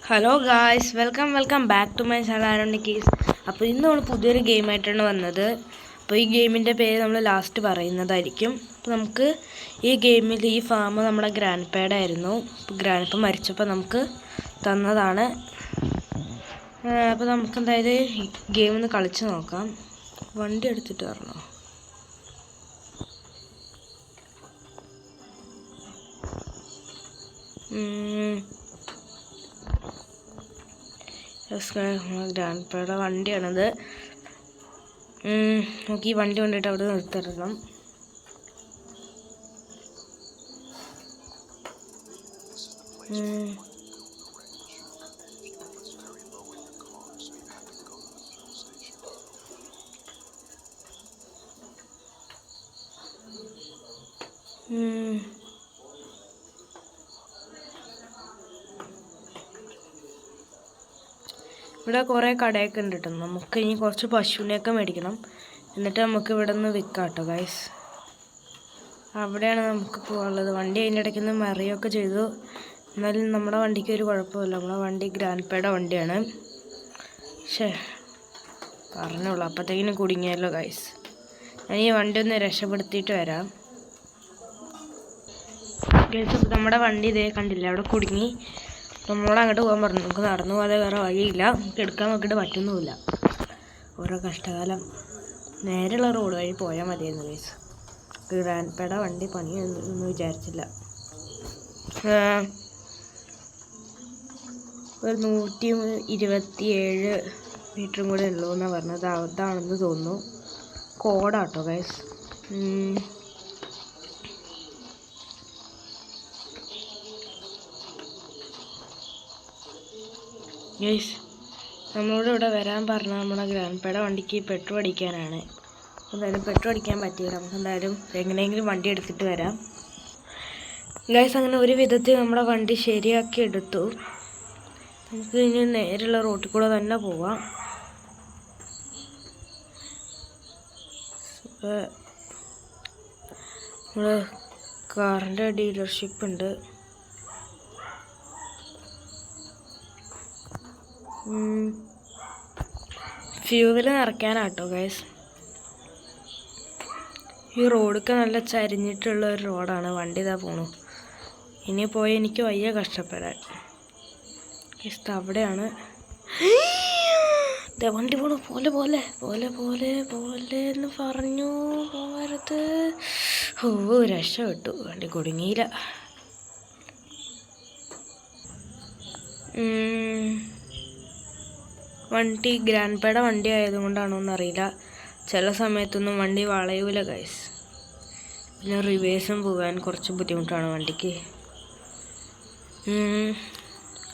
Hello guys, welcome back to my channel ആരോണിക്കീസ്. അപ്പോൾ ഇന്ന് നമ്മൾ പുതിയൊരു ഗെയിമായിട്ടാണ് വന്നത്. അപ്പോൾ ഈ ഗെയിമിൻ്റെ പേര് നമ്മൾ ലാസ്റ്റ് പറയുന്നതായിരിക്കും. അപ്പോൾ നമുക്ക് ഈ ഗെയിമിൽ ഈ ഫാം നമ്മുടെ ഗ്രാൻഡ് പാഡ് ആയിരുന്നു. ഗ്രാൻഡ് പാ മരിച്ചപ്പോൾ നമുക്ക് തന്നതാണ്. അപ്പോൾ നമുക്ക് എന്തായാലും ഈ ഗെയിം ഒന്ന് കളിച്ച് നോക്കാം. വണ്ടി എടുത്തിട്ട് വരണോ? ഗ്രാൻഡ് പായുടെ വണ്ടിയാണത്. നമുക്ക് ഈ വണ്ടി കൊണ്ടിട്ട് അവിടെ നിർത്തിടണം. ഇവിടെ കുറേ കടയൊക്കെ ഉണ്ട് കേട്ടോ. നമുക്ക് ഇനി കുറച്ച് പശുവിനെയൊക്കെ മേടിക്കണം. എന്നിട്ട് നമുക്ക് ഇവിടെ നിന്ന് വിൽക്കാം കേട്ടോ ഗൈസ്. അവിടെയാണ് നമുക്ക് പോകാനുള്ളത്. വണ്ടി അതിൻ്റെ ഇടയ്ക്ക് നിന്ന് മറിയൊക്കെ ചെയ്തു. എന്നാലും നമ്മുടെ വണ്ടിക്ക് ഒരു കുഴപ്പമില്ല. നമ്മുടെ വണ്ടി ഗ്രാൻഡ് പായുടെ വണ്ടിയാണ്. പറഞ്ഞോളൂ, അപ്പോഴത്തേക്കിനും കുടുങ്ങിയല്ലോ ഗൈസ്. ഞാൻ ഈ വണ്ടി ഒന്ന് രക്ഷപ്പെടുത്തിയിട്ട് വരാം ഗൈസ്. അപ്പോൾ നമ്മുടെ വണ്ടി ഇതേ കണ്ടില്ല, അവിടെ കുടുങ്ങി. നമ്മളോട് അങ്ങോട്ട് പോകാൻ പറഞ്ഞു. നമുക്ക് നടന്നു പോകാതെ വേറെ വഴിയില്ല. നമുക്ക് എടുക്കാൻ നോക്കിയിട്ട് പറ്റുന്നുമില്ല. ഓരോ കഷ്ടകാലം. നേരെയുള്ള റോഡ് വഴി പോയാൽ മതിയായിരുന്നു ഗൈസ്. ഗ്രാൻഡ് പായുടെ വണ്ടി പണിയൊന്നും വിചാരിച്ചില്ല. ഒരു 127 മീറ്ററും കൂടെ ഉള്ളൂ എന്നാണ് പറഞ്ഞത്. അതാണെന്ന് തോന്നുന്നു. കോഡാട്ടോ ഗൈസ്. ഗൈസ്, നമ്മളോട് ഇവിടെ വരാൻ പറഞ്ഞാൽ നമ്മുടെ ഗ്രാൻഡ് പായുടെ വണ്ടിക്ക് പെട്രോൾ അടിക്കാനാണ്. എന്തായാലും പെട്രോൾ അടിക്കാൻ പറ്റിയില്ല. നമുക്ക് എന്തായാലും എങ്ങനെയെങ്കിലും വണ്ടി എടുത്തിട്ട് വരാം ഗൈസ്. അങ്ങനെ ഒരു വിധത്തിൽ നമ്മുടെ വണ്ടി ശരിയാക്കി എടുത്തു. നമുക്ക് ഇനി നേരെയുള്ള റോട്ടിൽ കൂടെ തന്നെ പോവാം. നമ്മൾ കാറിൻ്റെ ഡീലർഷിപ്പ് ഉണ്ട്. ഫ്യൂവൽ നിറയ്ക്കാനാട്ടോ ഗൈസ്. ഈ റോഡൊക്കെ നല്ല ചരിഞ്ഞിട്ടുള്ള ഒരു റോഡാണ്. വണ്ടി ഇതാ പോണു. ഇനി പോയി എനിക്ക് വയ്യ കഷ്ടപ്പെടാൻ ഗൈസ്. അവിടെയാണ് വണ്ടി പോണു. പോലെ പോലെ പോലെ പോലെ പോലെ എന്ന് പറഞ്ഞു പോകരുത്. രക്ഷപ്പെട്ടു. വണ്ടി കുടുങ്ങിയില്ല. വണ്ടി ഗ്രാൻഡ് പായുടെ വണ്ടി ആയതുകൊണ്ടാണോ എന്നറിയില്ല, ചില സമയത്തൊന്നും വണ്ടി വളയൂല ഗൈസ്. പിന്നെ റിവേഴ്സും പോകാൻ കുറച്ച് ബുദ്ധിമുട്ടാണ് വണ്ടിക്ക്.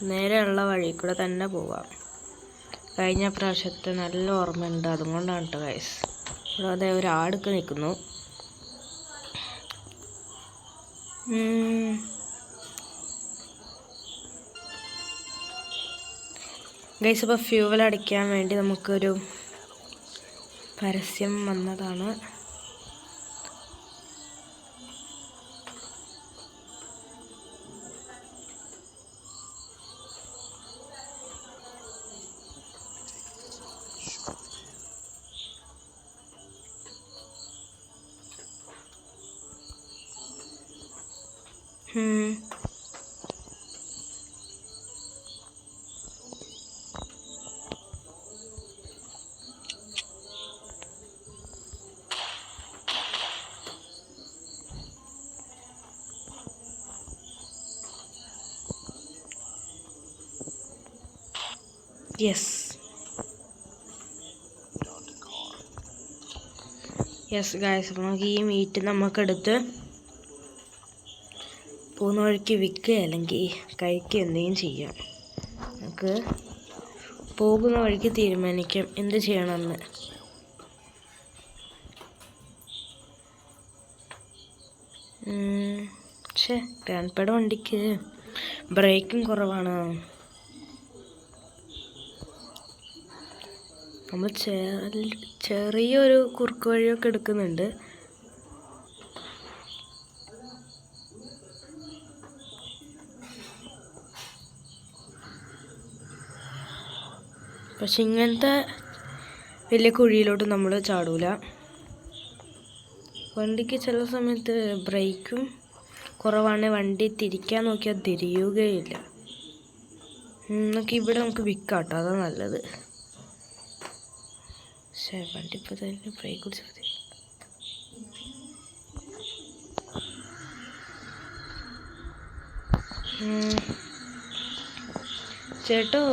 നേരെയുള്ള വഴി കൂടെ തന്നെ പോവാം. കഴിഞ്ഞ പ്രാവശ്യത്തെ നല്ല ഓർമ്മയുണ്ട്, അതുകൊണ്ടാണ് കേട്ടോ ഗൈസ്. ഇവിടെ അതേ ഒരു ആടൊക്കെ നിൽക്കുന്നു. ഗൈസ്, ഇപ്പോൾ ഫ്യൂവൽ അടിക്കാൻ വേണ്ടി നമുക്കൊരു പരസ്യം വന്നതാണ്. യെസ് ഗായ്സ്, നമുക്ക് ഈ മീറ്റ് നമുക്കെടുത്ത് പോകുന്ന വഴിക്ക് വിൽക്കുക അല്ലെങ്കിൽ കഴിക്കുക എന്തെങ്കിലും ചെയ്യാം. നമുക്ക് പോകുന്ന വഴിക്ക് തീരുമാനിക്കാം എന്ത് ചെയ്യണമെന്ന്. ഗ്രാൻഡ് പായുടെ വണ്ടിക്ക് ബ്രേക്കും കുറവാണ്. നമ്മൾ ചെറിയൊരു കുറുക്ക് വഴിയൊക്കെ എടുക്കുന്നുണ്ട്. പക്ഷെ ഇങ്ങനത്തെ വലിയ കുഴിയിലോട്ട് നമ്മൾ ചാടൂല. വണ്ടിക്ക് ചില സമയത്ത് ബ്രേക്കും കുറവാണ്, വണ്ടി തിരിക്കാൻ നോക്കിയാൽ തിരിയുകയില്ല. ഇവിടെ നമുക്ക് വിൽക്കാം കേട്ടോ, അതാണ് നല്ലത്. പക്ഷേ വണ്ടി ഇപ്പോൾ തന്നെ ബ്രേക്ക് പിടിച്ചാൽ മതി. ചേട്ടോ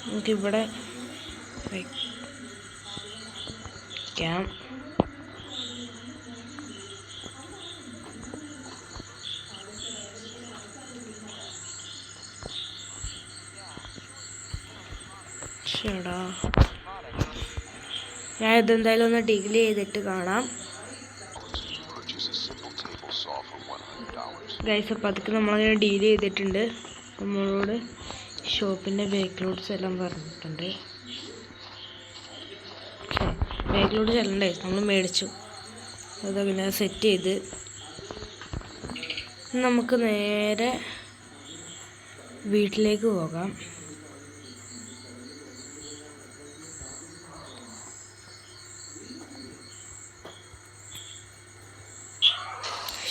നമുക്കിവിടെ വയ്ക്കാം. ചേടാ ഞാൻ ഇതെന്തായാലും ഒന്ന് ഡിഗ്ലി ചെയ്തിട്ട് കാണാം ഗൈസ്. അപ്പോൾ അതൊക്കെ നമ്മളങ്ങനെ ഡീൽ ചെയ്തിട്ടുണ്ട്. നമ്മളോട് ഷോപ്പിൻ്റെ ബാക്കിലോട്ട് ചെല്ലാൻ പറഞ്ഞിട്ടുണ്ട്. ബാക്കിലോട്ട് ചെല്ലണ്ടേ, നമ്മൾ മേടിച്ചു. അതങ്ങനെ സെറ്റ് ചെയ്ത് നമുക്ക് നേരെ വീട്ടിലേക്ക് പോകാം.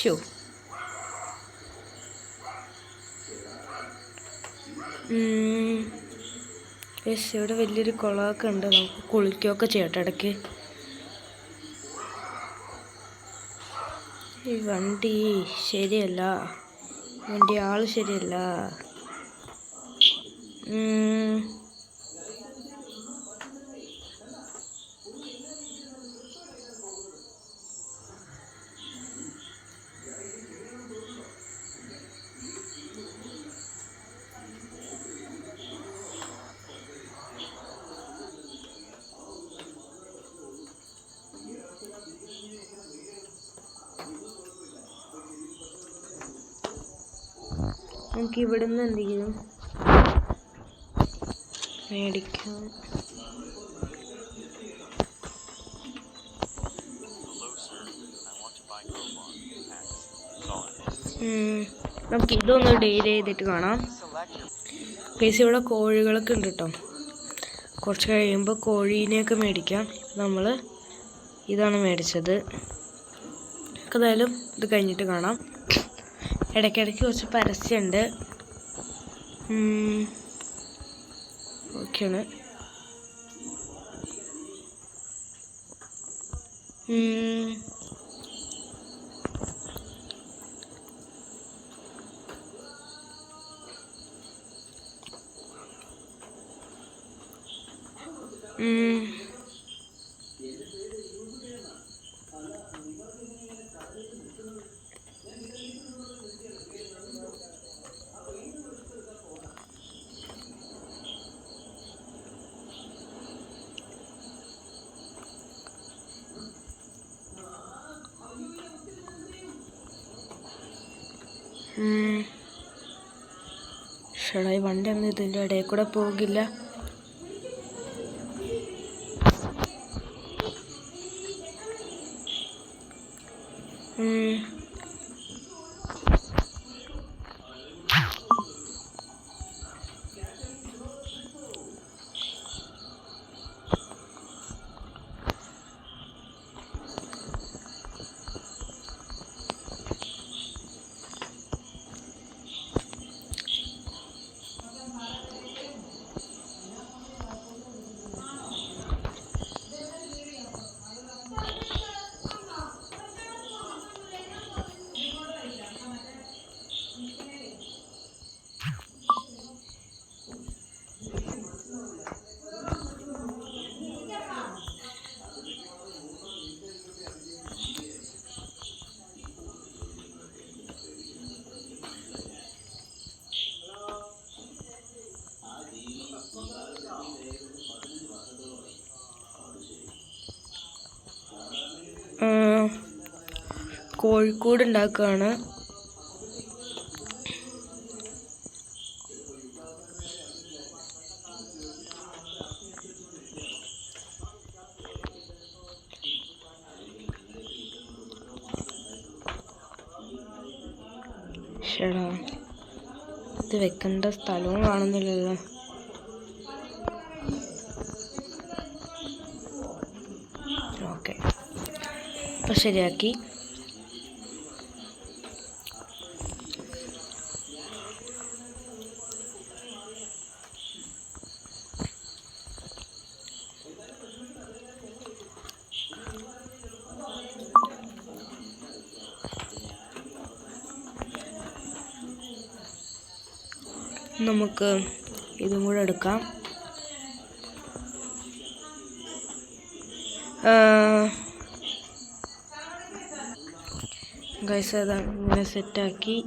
ഷോ ഇവിടെ വലിയൊരു കുളമൊക്കെ ഉണ്ട്, നമുക്ക് കുളിക്കുകയൊക്കെ ചെയ്യട്ടെ ഇടയ്ക്ക്. ഈ വണ്ടി ശരിയല്ല, വണ്ടി ആൾ ശരിയല്ല. നമുക്ക് ഇവിടുന്ന് എന്തെങ്കിലും മേടിക്കാം. നമുക്ക് ഇതൊന്ന് ഡെയിലി ചെയ്തിട്ട് കാണാം. പ്ലീസ് ഇവിടെ കോഴികളൊക്കെ ഉണ്ട് കേട്ടോ. കുറച്ച് കഴിയുമ്പോൾ കോഴീനെയൊക്കെ മേടിക്കാം. നമ്മൾ ഇതാണ് മേടിച്ചത്. ഏതായാലും ഇത് കഴിഞ്ഞിട്ട് കാണാം. ഇടയ്ക്കിടയ്ക്ക് കുറച്ച് പരസ്യമുണ്ട്. ഓക്കെയാണ്. ഷടാ, ഈ വണ്ടി ഒന്നും ഇതിൻ്റെ ഇടയിൽ കൂടെ പോകില്ല. കോഴിക്കോട് ഉണ്ടാക്കുകയാണ്. ചേടാ ഇത് വെക്കേണ്ട സ്ഥലവും കാണുന്നില്ലല്ലോ. ഓക്കെ, അപ്പോൾ ശരിയാക്കി. നമുക്ക് ഇതും കൂടെ എടുക്കാം. ഗൈസ് അതാണ് ഇങ്ങനെ സെറ്റാക്കി.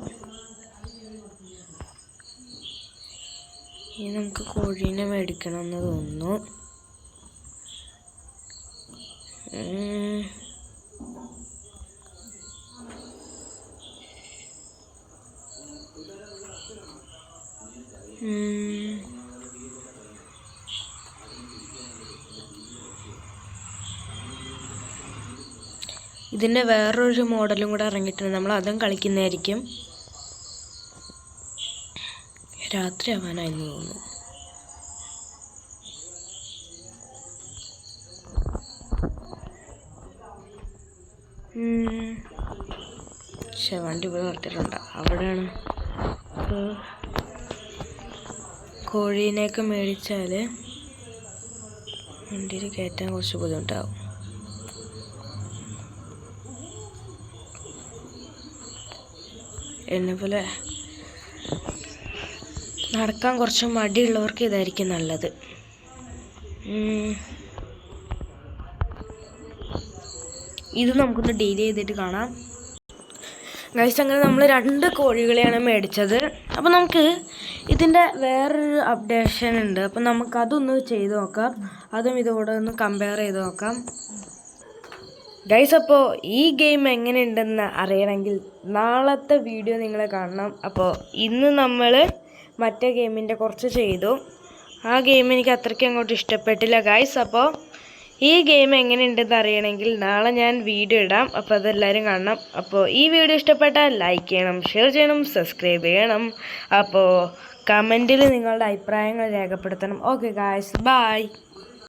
ഇനി നമുക്ക് കോഴീനെ മേടിക്കണം എന്ന് തോന്നുന്നു. ഇതിൻ്റെ വേറൊരു മോഡലും കൂടെ ഇറങ്ങിയിട്ടുണ്ട്, നമ്മൾ അതും കളിക്കുന്നതായിരിക്കും. രാത്രി ആവാനായിരുന്നു തോന്നുന്നു. പക്ഷേ വണ്ടി ഇവിടെ നിർത്തിയിട്ടുണ്ട്, അവിടെയാണ്. കോഴീനെയൊക്കെ മേടിച്ചാൽ വണ്ടിയിൽ കയറ്റാൻ കുറച്ച് ബുദ്ധിമുട്ടാവും. എന്നെപ്പോലെ നടക്കാൻ കുറച്ച് മടിയുള്ളവർക്ക് ഇതായിരിക്കും നല്ലത്. ഇത് നമുക്കൊന്ന് ഡീൽ ചെയ്തിട്ട് കാണാം. ഗൈസ് അങ്ങനെ നമ്മൾ 2 കോഴികളെയാണ് മേടിച്ചത്. അപ്പോൾ നമുക്ക് ഇതിൻ്റെ വേറൊരു അപ്ഡേഷൻ ഉണ്ട്, അപ്പോൾ നമുക്കതൊന്ന് ചെയ്ത് നോക്കാം. അതും ഇതോടെ ഒന്ന് കമ്പയർ ചെയ്ത് നോക്കാം. ഗൈസ് അപ്പോൾ ഈ ഗെയിം എങ്ങനെയുണ്ടെന്ന് അറിയണമെങ്കിൽ നാളത്തെ വീഡിയോ നിങ്ങൾ കാണണം. അപ്പോൾ ഇന്ന് നമ്മൾ മറ്റേ ഗെയിമിൻ്റെ കുറച്ച് ചെയ്തു. ആ ഗെയിം എനിക്ക് അത്രയ്ക്ക് അങ്ങോട്ട് ഇഷ്ടപ്പെട്ടില്ല ഗൈസ്. അപ്പോൾ ഈ ഗെയിം എങ്ങനെയുണ്ടെന്ന് അറിയണമെങ്കിൽ നാളെ ഞാൻ വീഡിയോ ഇടാം, അപ്പോൾ അതെല്ലാവരും കാണണം. അപ്പോൾ ഈ വീഡിയോ ഇഷ്ടപ്പെട്ടാൽ ലൈക്ക് ചെയ്യണം, ഷെയർ ചെയ്യണം, സബ്സ്ക്രൈബ് ചെയ്യണം. അപ്പോൾ കമൻറ്റിൽ നിങ്ങളുടെ അഭിപ്രായങ്ങൾ രേഖപ്പെടുത്തണം. Okay guys, by.